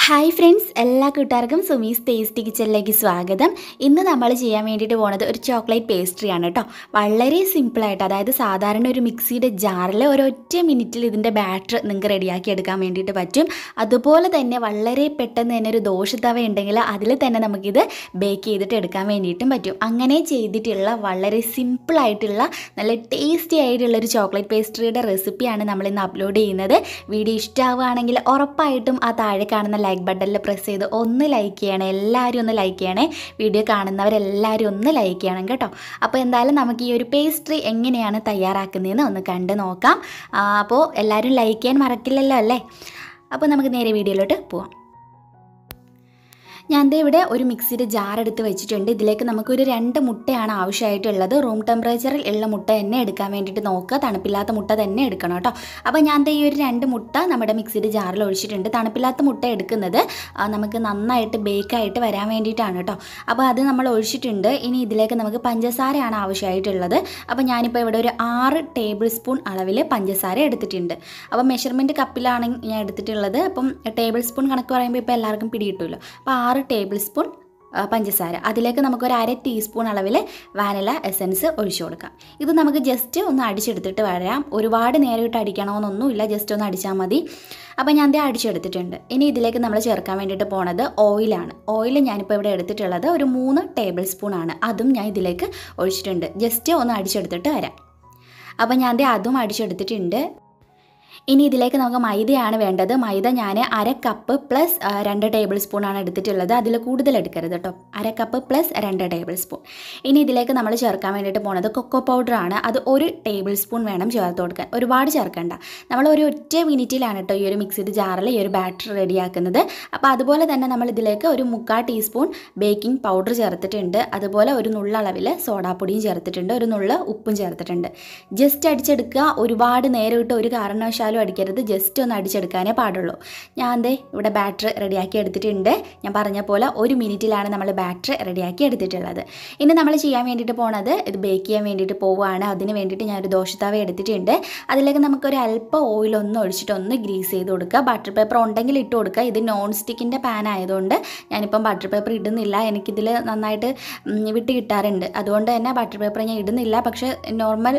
Hi friends, എല്ലാ കൂട്ടുകാർക്കും Sumi's tasty കിച്ചണിലേക്ക് സ്വാഗതം. ഇന്ന് നമ്മൾ ചെയ്യാൻ വേണ്ടിയിട്ട് പോകുന്നത് ഒരു ചോക്ലേറ്റ് പേസ്ട്രിയാണ് കേട്ടോ. വളരെ സിമ്പിളായിട്ട്, അതായത് സാധാരണ ഒരു മിക്സിയുടെ ജാറിൽ ഒരൊറ്റ മിനിറ്റിൽ ഇതിൻ്റെ ബാറ്റർ നിങ്ങൾക്ക് റെഡിയാക്കി എടുക്കാൻ വേണ്ടിയിട്ട് പറ്റും. അതുപോലെ തന്നെ വളരെ പെട്ടെന്ന് തന്നെ ഒരു ദോശത്തവ ഉണ്ടെങ്കിൽ അതിൽ തന്നെ നമുക്കിത് ബേക്ക് ചെയ്തിട്ട് എടുക്കാൻ വേണ്ടിയിട്ടും പറ്റും. അങ്ങനെ ചെയ്തിട്ടുള്ള വളരെ സിമ്പിളായിട്ടുള്ള നല്ല ടേസ്റ്റി ആയിട്ടുള്ളൊരു ചോക്ലേറ്റ് പേസ്ട്രിയുടെ റെസിപ്പിയാണ് നമ്മളിന്ന് അപ്ലോഡ് ചെയ്യുന്നത്. വീഡിയോ ഇഷ്ടമാവുകയാണെങ്കിൽ ഉറപ്പായിട്ടും ആ താഴെ കാണുന്ന ലൈക്ക് ബട്ടണിൽ പ്രസ് ചെയ്ത് ഒന്ന് ലൈക്ക് ചെയ്യണേ. എല്ലാവരും ഒന്ന് ലൈക്ക് ചെയ്യണേ. വീഡിയോ കാണുന്നവരെല്ലാവരും ഒന്ന് ലൈക്ക് ചെയ്യണം കേട്ടോ. അപ്പോൾ എന്തായാലും നമുക്ക് ഈ ഒരു പേസ്ട്രി എങ്ങനെയാണ് തയ്യാറാക്കുന്നതെന്ന് ഒന്ന് കണ്ട് നോക്കാം. അപ്പോൾ എല്ലാവരും ലൈക്ക് ചെയ്യാൻ മറക്കില്ലല്ലോ അല്ലേ? അപ്പോൾ നമുക്ക് നേരെ വീഡിയോയിലോട്ട് പോവാം. ഞാൻ ഇവിടെ ഒരു മിക്സിയുടെ ജാർ എടുത്ത് വെച്ചിട്ടുണ്ട്. ഇതിലേക്ക് നമുക്കൊരു 2 മുട്ടയാണ് ആവശ്യമായിട്ടുള്ളത്. റൂം ടെമ്പറേച്ചറിൽ ഉള്ള മുട്ട തന്നെ എടുക്കാൻ വേണ്ടിയിട്ട് നോക്കുക. തണുപ്പില്ലാത്ത മുട്ട തന്നെ എടുക്കണം കേട്ടോ. അപ്പോൾ ഞാൻ ഈ ഒരു 2 മുട്ട നമ്മുടെ മിക്സിയുടെ ജാറിൽ ഒഴിച്ചിട്ടുണ്ട്. തണുപ്പില്ലാത്ത മുട്ട എടുക്കുന്നത് നമുക്ക് നന്നായിട്ട് ബേക്കായിട്ട് വരാൻ വേണ്ടിയിട്ടാണ് കേട്ടോ. അപ്പോൾ അത് നമ്മൾ ഒഴിച്ചിട്ടുണ്ട്. ഇനി ഇതിലേക്ക് നമുക്ക് പഞ്ചസാരയാണ് ആവശ്യമായിട്ടുള്ളത്. അപ്പോൾ ഞാനിപ്പോൾ ഇവിടെ ഒരു 6 ടേബിൾ സ്പൂൺ അളവിൽ പഞ്ചസാര എടുത്തിട്ടുണ്ട്. അപ്പോൾ മെഷർമെൻറ്റ് കപ്പിലാണ് ഞാൻ എടുത്തിട്ടുള്ളത്. അപ്പം ടേബിൾ സ്പൂൺ കണക്ക് പറയുമ്പോൾ ഇപ്പോൾ എല്ലാവർക്കും പിടികിട്ടുമല്ലോ. അപ്പോൾ 6 ടേബിൾ സ്പൂൺ പഞ്ചസാര, അതിലേക്ക് നമുക്കൊരു 1/2 ടീസ്പൂൺ അളവിൽ വാനില എസൻസ് ഒഴിച്ചു കൊടുക്കാം. ഇത് നമുക്ക് ജസ്റ്റ് ഒന്ന് അടിച്ചെടുത്തിട്ട് വരാം. ഒരുപാട് നേരിട്ട് അടിക്കണമെന്നൊന്നുമില്ല, ജസ്റ്റ് ഒന്ന് അടിച്ചാൽ മതി. അപ്പോൾ ഞാൻ ഇത് അടിച്ചെടുത്തിട്ടുണ്ട്. ഇനി ഇതിലേക്ക് നമ്മൾ ചേർക്കാൻ വേണ്ടിയിട്ട് പോണത് ഓയിലാണ്. ഓയിൽ ഞാനിപ്പോൾ ഇവിടെ എടുത്തിട്ടുള്ളത് ഒരു 3 ടേബിൾ സ്പൂൺ ആണ്. അതും ഞാൻ ഇതിലേക്ക് ഒഴിച്ചിട്ടുണ്ട്. ജസ്റ്റ് ഒന്ന് അടിച്ചെടുത്തിട്ട് വരാം. അപ്പോൾ ഞാൻ അതും അടിച്ചെടുത്തിട്ടുണ്ട്. ഇനി ഇതിലേക്ക് നമുക്ക് മൈദയാണ് വേണ്ടത്. മൈദ ഞാൻ 1/2 കപ്പ് പ്ലസ് 2 ടേബിൾ സ്പൂണാണ് എടുത്തിട്ടുള്ളത്. അതിൽ കൂടുതൽ എടുക്കരുത് കേട്ടോ. 1/2 കപ്പ് പ്ലസ് 2 ടേബിൾ സ്പൂൺ. ഇനി ഇതിലേക്ക് നമ്മൾ ചേർക്കാൻ വേണ്ടിയിട്ട് പോകുന്നത് കൊക്കോ പൗഡറാണ്. അത് 1 ടേബിൾ സ്പൂൺ വേണം ചേർത്ത് കൊടുക്കാൻ. ഒരുപാട് ചേർക്കണ്ട. നമ്മൾ ഒരു ഒറ്റ മിനിറ്റിലാണ് കേട്ടോ ഈ ഒരു മിക്സിയുടെ ജാറിൽ ഈ ഒരു ബാറ്റർ റെഡിയാക്കുന്നത്. അപ്പോൾ അതുപോലെ തന്നെ നമ്മൾ ഇതിലേക്ക് ഒരു 3/4 ടീസ്പൂൺ ബേക്കിംഗ് പൗഡർ ചേർത്തിട്ടുണ്ട്. അതുപോലെ ഒരു നുള്ളളവിൽ സോഡാപ്പൊടിയും ചേർത്തിട്ടുണ്ട്. ഒരു നുള്ള ഉപ്പും ചേർത്തിട്ടുണ്ട്. ജസ്റ്റ് അടിച്ചെടുക്കുക. ഒരുപാട് നേരം ഇട്ട് ഒരു കാരണവശാലും അടിക്കരുത്. ജസ്റ്റ് ഒന്ന് അടിച്ചെടുക്കാനേ പാടുള്ളൂ. ഞാൻ ഇവിടെ ബാറ്റർ റെഡിയാക്കി എടുത്തിട്ടുണ്ട്. ഞാൻ പറഞ്ഞ പോലെ 1 മിനിറ്റിലാണ് നമ്മൾ ബാറ്റർ റെഡിയാക്കി എടുത്തിട്ടുള്ളത്. ഇനി നമ്മൾ ചെയ്യാൻ വേണ്ടിയിട്ട് പോണത് ഇത് ബേക്ക് ചെയ്യാൻ വേണ്ടിയിട്ട് പോവുകയാണ്. അതിന് വേണ്ടിയിട്ട് ഞാനൊരു ദോശത്തവ എടുത്തിട്ടുണ്ട്. അതിലേക്ക് നമുക്കൊരു അല്പം ഓയിലൊന്ന് ഒഴിച്ചിട്ട് ഒന്ന് ഗ്രീസ് ചെയ്ത് കൊടുക്കുക. ബട്ടർ പേപ്പർ ഉണ്ടെങ്കിൽ ഇട്ട് കൊടുക്കുക. ഇത് നോൺ സ്റ്റിക്കിൻ്റെ പാൻ ആയതുകൊണ്ട് ഞാനിപ്പം ബട്ടർ പേപ്പർ ഇടുന്നില്ല. എനിക്കിതിൽ നന്നായിട്ട് വിട്ട് കിട്ടാറുണ്ട്. അതുകൊണ്ട് തന്നെ ബട്ടർ പേപ്പർ ഞാൻ ഇടുന്നില്ല. പക്ഷേ നോർമൽ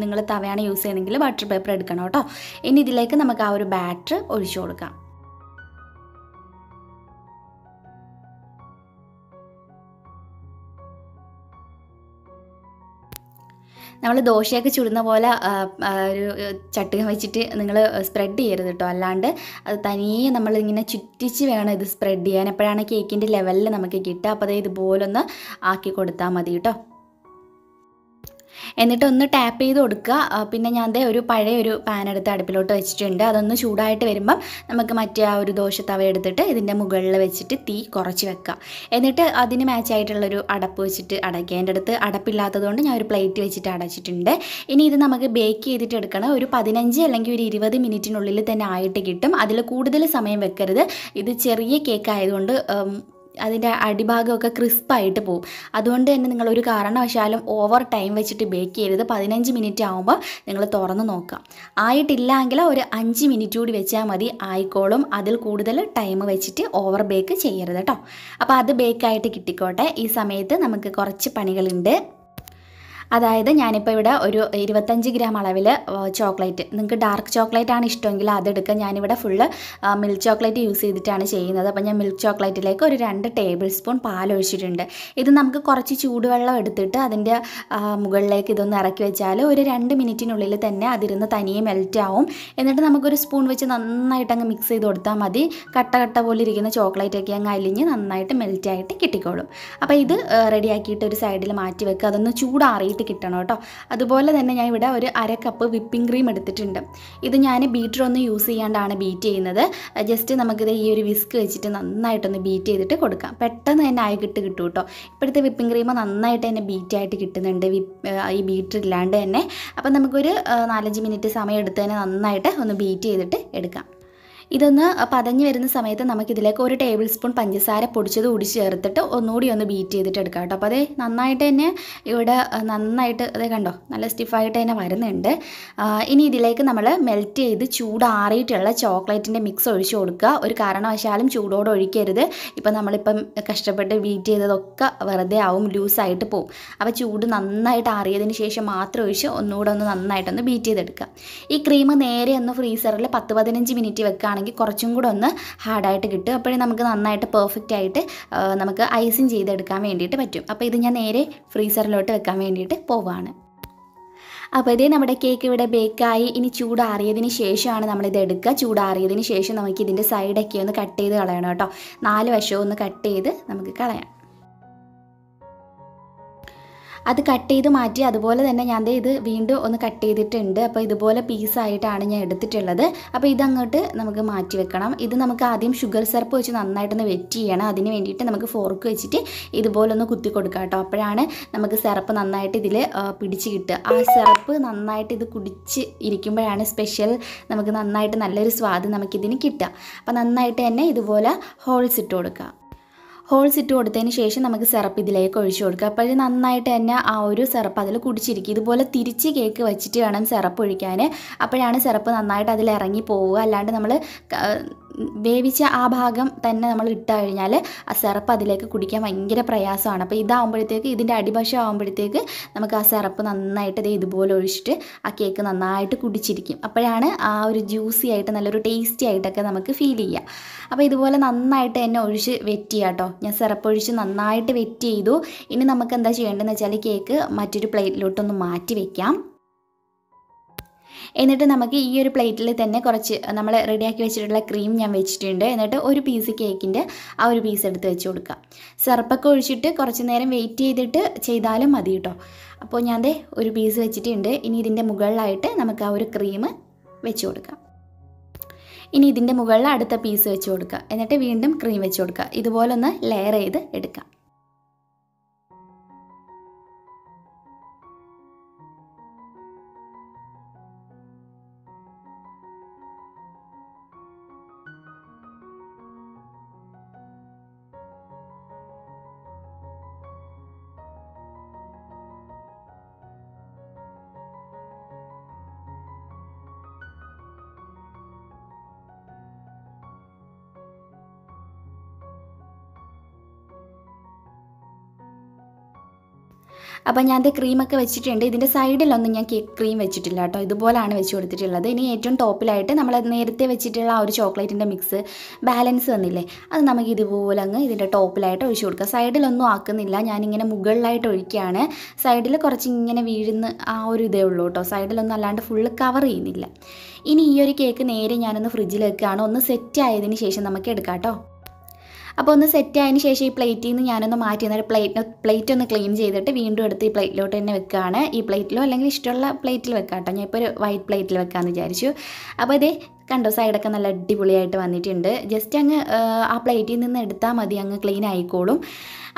നിങ്ങൾ തവയാണ് യൂസ് ചെയ്യുന്നതെങ്കിൽ ബട്ടർ പേപ്പർ എടുക്കണം കേട്ടോ. ഇനി ഇതിലേക്ക് നമുക്ക് ആ ഒരു ബാറ്റർ ഒഴിച്ചു കൊടുക്കാം. നമ്മൾ ദോശയൊക്കെ ചുടുന്ന പോലെ ഒരു ചട്ടുകം വെച്ചിട്ട് നിങ്ങൾ സ്പ്രെഡ് ചെയ്യരുത് കേട്ടോ. അല്ലാണ്ട് അത് തനിയെ നമ്മളിങ്ങനെ ചുറ്റിച്ച് വേണം ഇത് സ്പ്രെഡ് ചെയ്യാൻ. എപ്പോഴാണ് കേക്കിൻ്റെ ലെവലിൽ നമുക്ക് കിട്ടുക. അപ്പോൾ അത് ഇതുപോലൊന്ന് ആക്കി കൊടുത്താൽ മതി കേട്ടോ. എന്നിട്ട് ഒന്ന് ടാപ്പ് ചെയ്ത് കൊടുക്കുക. പിന്നെ ഞാൻ ഒരു പഴയൊരു പാൻ എടുത്ത് അടുപ്പിലോട്ട് വെച്ചിട്ടുണ്ട്. അതൊന്ന് ചൂടായിട്ട് വരുമ്പം നമുക്ക് മറ്റേ ആ ഒരു ദോശത്തവ എടുത്തിട്ട് ഇതിൻ്റെ മുകളിൽ വെച്ചിട്ട് തീ കുറച്ച് വെക്കുക. എന്നിട്ട് അതിന് മാച്ചായിട്ടുള്ളൊരു അടപ്പ് വെച്ചിട്ട് അടയ്ക്കുക. എൻ്റെ അടുത്ത് അടപ്പില്ലാത്തതുകൊണ്ട് ഞാൻ ഒരു പ്ലേറ്റ് വെച്ചിട്ട് അടച്ചിട്ടുണ്ട്. ഇനി ഇത് നമുക്ക് ബേക്ക് ചെയ്തിട്ട് എടുക്കണം. ഒരു 15 അല്ലെങ്കിൽ ഒരു 20 മിനിറ്റിനുള്ളിൽ തന്നെ ആയിട്ട് കിട്ടും. അതിൽ കൂടുതൽ സമയം വെക്കരുത്. ഇത് ചെറിയ കേക്ക് ആയതുകൊണ്ട് അതിൻ്റെ അടിഭാഗമൊക്കെ ക്രിസ്പായിട്ട് പോവും. അതുകൊണ്ട് തന്നെ നിങ്ങളൊരു കാരണവശാലും ഓവർ ടൈം വെച്ചിട്ട് ബേക്ക് ചെയ്യരുത്. 15 മിനിറ്റ് ആകുമ്പോൾ നിങ്ങൾ തുറന്ന് നോക്കാം. ആയിട്ടില്ലെങ്കിൽ ഒരു 5 മിനിറ്റ് കൂടി വെച്ചാൽ മതി, ആയിക്കോളും. അതിൽ കൂടുതൽ ടൈം വെച്ചിട്ട് ഓവർ ബേക്ക് ചെയ്യരുത് കേട്ടോ. അപ്പോൾ അത് ബേക്കായിട്ട് കിട്ടിക്കോട്ടെ. ഈ സമയത്ത് നമുക്ക് കുറച്ച് പണികളുണ്ട്. അതായത് ഞാനിപ്പോൾ ഇവിടെ ഒരു 25 ഗ്രാം അളവിൽ ചോക്ലേറ്റ്, നിങ്ങൾക്ക് ഡാർക്ക് ചോക്ലേറ്റ് ആണ് ഇഷ്ടമെങ്കിൽ അതെടുക്കുക. ഞാനിവിടെ ഫുള്ള് മിൽക്ക് ചോക്ലേറ്റ് യൂസ് ചെയ്തിട്ടാണ് ചെയ്യുന്നത്. അപ്പോൾ ഞാൻ മിൽക്ക് ചോക്ലേറ്റിലേക്ക് ഒരു 2 ടേബിൾ സ്പൂൺ പാലൊഴിച്ചിട്ടുണ്ട്. ഇത് നമുക്ക് കുറച്ച് ചൂടുവെള്ളം എടുത്തിട്ട് അതിൻ്റെ മുകളിലേക്ക് ഇതൊന്ന് ഇറക്കി വെച്ചാൽ ഒരു 2 മിനിറ്റിനുള്ളിൽ തന്നെ അതിരുന്ന് തനിയെ മെൽറ്റ് ആവും. എന്നിട്ട് നമുക്കൊരു സ്പൂൺ വെച്ച് നന്നായിട്ട് അങ്ങ് മിക്സ് ചെയ്ത് കൊടുത്താൽ മതി. കട്ട കട്ട പോലെ ഇരിക്കുന്ന ചോക്ലേറ്റൊക്കെ അങ്ങ് അലിഞ്ഞ് നന്നായിട്ട് മെൽറ്റായിട്ട് കിട്ടിക്കോളും. അപ്പോൾ ഇത് റെഡിയാക്കിയിട്ട് ഒരു സൈഡിൽ മാറ്റി വെക്കുക. അതൊന്ന് ചൂടാറിയിട്ട് കിട്ടണം കേട്ടോ. അതുപോലെ തന്നെ ഞാൻ ഇവിടെ ഒരു 1/2 കപ്പ് വിപ്പിംഗ് ക്രീം എടുത്തിട്ടുണ്ട്. ഇത് ഞാൻ ബീറ്റർ ഒന്നും യൂസ് ചെയ്യാണ്ടാണ് ബീറ്റ് ചെയ്യുന്നത്. ജസ്റ്റ് നമുക്കിത് ഈ ഒരു വിസ്ക് വെച്ചിട്ട് നന്നായിട്ടൊന്ന് ബീറ്റ് ചെയ്തിട്ട് കൊടുക്കാം. പെട്ടെന്ന് തന്നെ ആയി കിട്ടും കേട്ടോ. ഇപ്പോഴത്തെ വിപ്പിംഗ് ക്രീം നന്നായിട്ട് തന്നെ ബീറ്റായിട്ട് കിട്ടുന്നുണ്ട് ഈ ബീറ്റർ ഇല്ലാണ്ട് തന്നെ. അപ്പം നമുക്കൊരു 4-5 മിനിറ്റ് സമയം എടുത്ത് തന്നെ നന്നായിട്ട് ഒന്ന് ബീറ്റ് ചെയ്തിട്ട് എടുക്കാം. ഇതൊന്ന് പതഞ്ഞ് വരുന്ന സമയത്ത് നമുക്കിതിലേക്ക് 1 ടേബിൾ സ്പൂൺ പഞ്ചസാര പൊടിച്ചത് കൂടി ചേർത്തിട്ട് ഒന്നുകൂടി ഒന്ന് ബീറ്റ് ചെയ്തിട്ട് എടുക്കാം കേട്ടോ. അപ്പോൾ അതേ നന്നായിട്ട് തന്നെ ഇവിടെ നന്നായിട്ട് അതേ കണ്ടോ നല്ല സ്റ്റിഫായിട്ട് തന്നെ വരുന്നുണ്ട്. ഇനി ഇതിലേക്ക് നമ്മൾ മെൽറ്റ് ചെയ്ത് ചൂടാറിയിട്ടുള്ള ചോക്ലേറ്റിൻ്റെ മിക്സ് ഒഴിച്ചു കൊടുക്കുക. ഒരു കാരണവശാലും ചൂടോടെ ഒഴിക്കരുത്. ഇപ്പം നമ്മളിപ്പം കഷ്ടപ്പെട്ട് ബീറ്റ് ചെയ്തതൊക്കെ വെറുതെ ആവും, ലൂസായിട്ട് പോവും. അപ്പോൾ ചൂട് നന്നായിട്ട് ആറിയതിന് ശേഷം മാത്രം ഒഴിച്ച് ഒന്നുകൂടെ ഒന്ന് നന്നായിട്ടൊന്ന് ബീറ്റ് ചെയ്തെടുക്കുക. ഈ ക്രീം നേരെ ഒന്ന് ഫ്രീസറിൽ 10-15 മിനിറ്റ് വെക്കുകയാണെങ്കിൽ കുറച്ചും കൂടെ ഒന്ന് ഹാർഡായിട്ട് കിട്ടും. അപ്പോഴേ നമുക്ക് നന്നായിട്ട് പെർഫെക്റ്റ് ആയിട്ട് നമുക്ക് ഐസിങ് ചെയ്തെടുക്കാൻ വേണ്ടിയിട്ട് പറ്റും. അപ്പോൾ ഇത് ഞാൻ നേരെ ഫ്രീസറിലോട്ട് വെക്കാൻ വേണ്ടിയിട്ട് പോവുകയാണ്. അപ്പോൾ ഇതേ നമ്മുടെ കേക്ക് ഇവിടെ ബേക്കായി. ഇനി ചൂടാറിയതിന് ശേഷമാണ് നമ്മളിത് എടുക്കുക. ചൂടാറിയതിന് ശേഷം നമുക്ക് ഇതിൻ്റെ സൈഡൊക്കെ ഒന്ന് കട്ട് ചെയ്ത് കളയണം കേട്ടോ. 4 വശവും ഒന്ന് കട്ട് ചെയ്ത് നമുക്ക് കളയാം. അത് കട്ട് ചെയ്ത് മാറ്റി അതുപോലെ തന്നെ ഞാൻ ഇത് വീണ്ടും ഒന്ന് കട്ട് ചെയ്തിട്ടുണ്ട്. അപ്പോൾ ഇതുപോലെ പീസായിട്ടാണ് ഞാൻ എടുത്തിട്ടുള്ളത്. അപ്പോൾ ഇതങ്ങോട്ട് നമുക്ക് മാറ്റി വെക്കണം. ഇത് നമുക്ക് ആദ്യം ഷുഗർ സിറപ്പ് വെച്ച് നന്നായിട്ടൊന്ന് വെറ്റ് ചെയ്യണം. അതിന് വേണ്ടിയിട്ട് നമുക്ക് ഫോർക്ക് വെച്ചിട്ട് ഇതുപോലെ ഒന്ന് കുത്തി കൊടുക്കാം കേട്ടോ. അപ്പോഴാണ് നമുക്ക് സിറപ്പ് നന്നായിട്ട് ഇതിൽ പിടിച്ച് കിട്ടുക. ആ സിറപ്പ് നന്നായിട്ട് ഇത് കുടിച്ച് ഇരിക്കുമ്പോഴാണ് സ്പെഷ്യൽ നമുക്ക് നന്നായിട്ട് നല്ലൊരു സ്വാദ് നമുക്കിതിന് കിട്ടുക. അപ്പോൾ നന്നായിട്ട് തന്നെ ഇതുപോലെ ഹോൾസ് ഇട്ട് കൊടുക്കുക. ഹോൾസ് ഇട്ട് കൊടുത്തതിന് ശേഷം നമുക്ക് സിറപ്പ് ഇതിലേക്ക് ഒഴിച്ചു കൊടുക്കുക. അപ്പോൾ നന്നായിട്ട് തന്നെ ആ ഒരു സിറപ്പ് അതിൽ കുടിച്ചിരിക്കും. ഇതുപോലെ തിരിച്ച് കേക്ക് വെച്ചിട്ട് വേണം സിറപ്പ് ഒഴിക്കാൻ. അപ്പോഴാണ് സിറപ്പ് നന്നായിട്ട് അതിൽ ഇറങ്ങി പോവുക. അല്ലാണ്ട് നമ്മൾ വേവിച്ച ആ ഭാഗം തന്നെ നമ്മൾ ഇട്ട് കഴിഞ്ഞാൽ ആ സിറപ്പ് അതിലേക്ക് കുടിക്കാൻ ഭയങ്കര പ്രയാസമാണ്. അപ്പോൾ ഇതാകുമ്പോഴത്തേക്ക് ഇതിൻ്റെ അടിവശം ആകുമ്പോഴത്തേക്ക് നമുക്ക് ആ സിറപ്പ് നന്നായിട്ട് ഇതുപോലെ ഒഴിച്ചിട്ട് ആ കേക്ക് നന്നായിട്ട് കുടിച്ചിരിക്കും. അപ്പോഴാണ് ആ ഒരു ജ്യൂസി ആയിട്ട് നല്ലൊരു ടേസ്റ്റി ആയിട്ടൊക്കെ നമുക്ക് ഫീൽ ചെയ്യുക. അപ്പോൾ ഇതുപോലെ നന്നായിട്ട് തന്നെ ഒഴിച്ച് വെറ്റ് ചെയ്യുക കേട്ടോ. ഞാൻ സിറപ്പ് ഒഴിച്ച് നന്നായിട്ട് വെറ്റ് ചെയ്തു. ഇനി നമുക്ക് എന്താ ചെയ്യേണ്ടതെന്ന് വെച്ചാൽ കേക്ക് മറ്റൊരു പ്ലേറ്റിലോട്ടൊന്ന് മാറ്റി വയ്ക്കാം. എന്നിട്ട് നമുക്ക് ഈ ഒരു പ്ലേറ്റിൽ തന്നെ കുറച്ച് നമ്മൾ റെഡിയാക്കി വെച്ചിട്ടുള്ള ക്രീം ഞാൻ വെച്ചിട്ടുണ്ട്. എന്നിട്ട് ഒരു പീസ് കേക്കിൻ്റെ ആ ഒരു പീസ് എടുത്ത് വെച്ച് കൊടുക്കുക. സിറപ്പൊക്കെ ഒഴിച്ചിട്ട് കുറച്ച് നേരം വെയിറ്റ് ചെയ്തിട്ട് ചെയ്താലും മതി കേട്ടോ. അപ്പോൾ ഞാൻ ഒരു പീസ് വെച്ചിട്ടുണ്ട്. ഇനി ഇതിൻ്റെ മുകളിലായിട്ട് നമുക്ക് ആ ഒരു ക്രീം വെച്ച് കൊടുക്കാം. ഇനി ഇതിൻ്റെ മുകളിൽ അടുത്ത പീസ് വെച്ച് കൊടുക്കുക. എന്നിട്ട് വീണ്ടും ക്രീം വെച്ച് കൊടുക്കുക. ഇതുപോലെ ഒന്ന് ലെയർ ചെയ്ത് എടുക്കാം. അപ്പോൾ ഞാൻ ക്രീമൊക്കെ വെച്ചിട്ടുണ്ട്. ഇതിൻ്റെ സൈഡിലൊന്നും ഞാൻ കേക്ക് ക്രീം വെച്ചിട്ടില്ല കേട്ടോ. ഇതുപോലാണ് വെച്ച് കൊടുത്തിട്ടുള്ളത്. ഇനി ഏറ്റവും ടോപ്പിലായിട്ട് നമ്മൾ നേരത്തെ വെച്ചിട്ടുള്ള ആ ഒരു ചോക്ലേറ്റിൻ്റെ മിക്സ് ബാലൻസ് വന്നില്ലേ, അത് നമുക്ക് ഇതുപോലെ അങ്ങ് ഇതിൻ്റെ ടോപ്പിലായിട്ട് ഒഴിച്ചു കൊടുക്കുക. സൈഡിലൊന്നും ആക്കുന്നില്ല, ഞാനിങ്ങനെ മുകളിലായിട്ട് ഒഴിക്കുകയാണ്. സൈഡിൽ കുറച്ച് ഇങ്ങനെ വീഴുന്ന ആ ഒരു ഇതേ ഉള്ളൂ കേട്ടോ. സൈഡിലൊന്നും അല്ലാണ്ട് ഫുള്ള് കവർ ചെയ്യുന്നില്ല. ഇനി ഈ ഒരു കേക്ക് നേരെ ഞാനൊന്ന് ഫ്രിഡ്ജിൽ വെക്കുകയാണ്. ഒന്ന് സെറ്റ് ആയതിന് ശേഷം നമുക്ക് എടുക്കാം കേട്ടോ. അപ്പോൾ ഒന്ന് സെറ്റ് ആയതിന് ശേഷം ഈ പ്ലേറ്റിൽ നിന്ന് ഞാനൊന്ന് മാറ്റി എന്നിട്ട് പ്ലേറ്റ് ഒന്ന് ക്ലീൻ ചെയ്തിട്ട് വീണ്ടും എടുത്ത് ഈ പ്ലേറ്റിലോട്ട് തന്നെ വെക്കുകയാണ്. ഈ പ്ലേറ്റിലോ അല്ലെങ്കിൽ ഇഷ്ടമുള്ള പ്ലേറ്റിൽ വെക്കാം കേട്ടോ. ഞാൻ ഇപ്പോൾ ഒരു വൈറ്റ് പ്ലേറ്റിൽ വെക്കാമെന്ന് വിചാരിച്ചു. അപ്പോൾ ഇതേ കണ്ടോ സൈഡൊക്കെ നല്ല അടിപൊളിയായിട്ട് വന്നിട്ടുണ്ട്. ജസ്റ്റ് അങ്ങ് ആ പ്ലേറ്റിൽ നിന്ന് എടുത്താൽ മതി, അങ്ങ് ക്ലീൻ ആയിക്കോളും.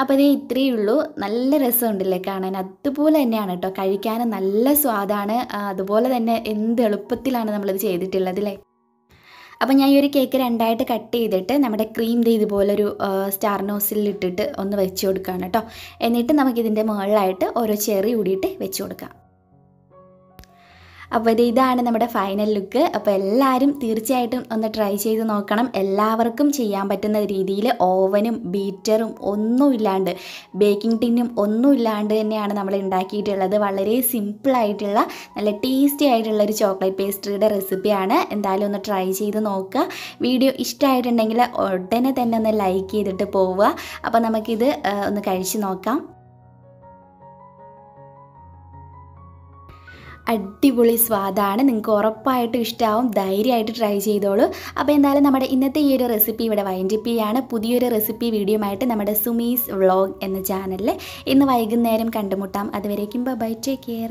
അപ്പോൾ ഇതേ ഇത്രയേ ഉള്ളൂ. നല്ല രസമുണ്ടല്ലേ കാണാൻ. അതുപോലെ തന്നെയാണ് കേട്ടോ കഴിക്കാനും നല്ല സ്വാദാണ്. അതുപോലെ തന്നെ എന്ത് എളുപ്പത്തിലാണ് നമ്മളിത് ചെയ്തിട്ടുള്ളത് അല്ലേ. അപ്പോൾ ഞാൻ ഈ ഒരു കേക്ക് രണ്ടായിട്ട് കട്ട് ചെയ്തിട്ട് നമ്മുടെ ക്രീം ഇതുപോലൊരു സ്റ്റാർ നോസിലിട്ടിട്ട് ഒന്ന് വെച്ച് കൊടുക്കുകയാണ് കേട്ടോ. എന്നിട്ട് നമുക്കിതിൻ്റെ മുകളിലായിട്ട് ഓരോ ചെറി കൂടിയിട്ട് വെച്ച് കൊടുക്കാം. അപ്പോൾ ഇതാണ് നമ്മുടെ ഫൈനൽ ലുക്ക്. അപ്പോൾ എല്ലാവരും തീർച്ചയായിട്ടും ഒന്ന് ട്രൈ ചെയ്ത് നോക്കണം. എല്ലാവർക്കും ചെയ്യാൻ പറ്റുന്ന രീതിയിൽ ഓവനും ബീറ്ററും ഒന്നുമില്ലാണ്ട് ബേക്കിംഗ് ടിന്നും ഒന്നുമില്ലാണ്ട് തന്നെയാണ് നമ്മൾ ഉണ്ടാക്കിയിട്ടുള്ളത്. വളരെ സിമ്പിളായിട്ടുള്ള നല്ല ടേസ്റ്റി ആയിട്ടുള്ളൊരു ചോക്ലേറ്റ് പേസ്ട്രിയുടെ റെസിപ്പിയാണ്. എന്തായാലും ഒന്ന് ട്രൈ ചെയ്ത് നോക്കുക. വീഡിയോ ഇഷ്ടമായിട്ടുണ്ടെങ്കിൽ ഉടനെ തന്നെ ഒന്ന് ലൈക്ക് ചെയ്തിട്ട് പോവുക. അപ്പോൾ നമുക്കിത് ഒന്ന് കഴിച്ച് നോക്കാം. അടിപൊളി സ്വാദാണ്. നിങ്ങൾക്ക് ഉറപ്പായിട്ടും ഇഷ്ടമാവും. ധൈര്യമായിട്ട് ട്രൈ ചെയ്തോളൂ. അപ്പോൾ എന്തായാലും നമ്മുടെ ഇന്നത്തെ ഈ ഒരു റെസിപ്പി ഇവിടെ വൈൻഡപ്പ് ചെയ്യാണ്. പുതിയൊരു റെസിപ്പി വീഡിയോ ആയിട്ട് നമ്മുടെ സുമീസ് വ്ളോഗ് എന്ന ചാനലിൽ ഇന്ന് വൈകുന്നേരം കണ്ടുമുട്ടാം. അതുവരേക്കും ബൈ, ടേക്ക് കെയർ.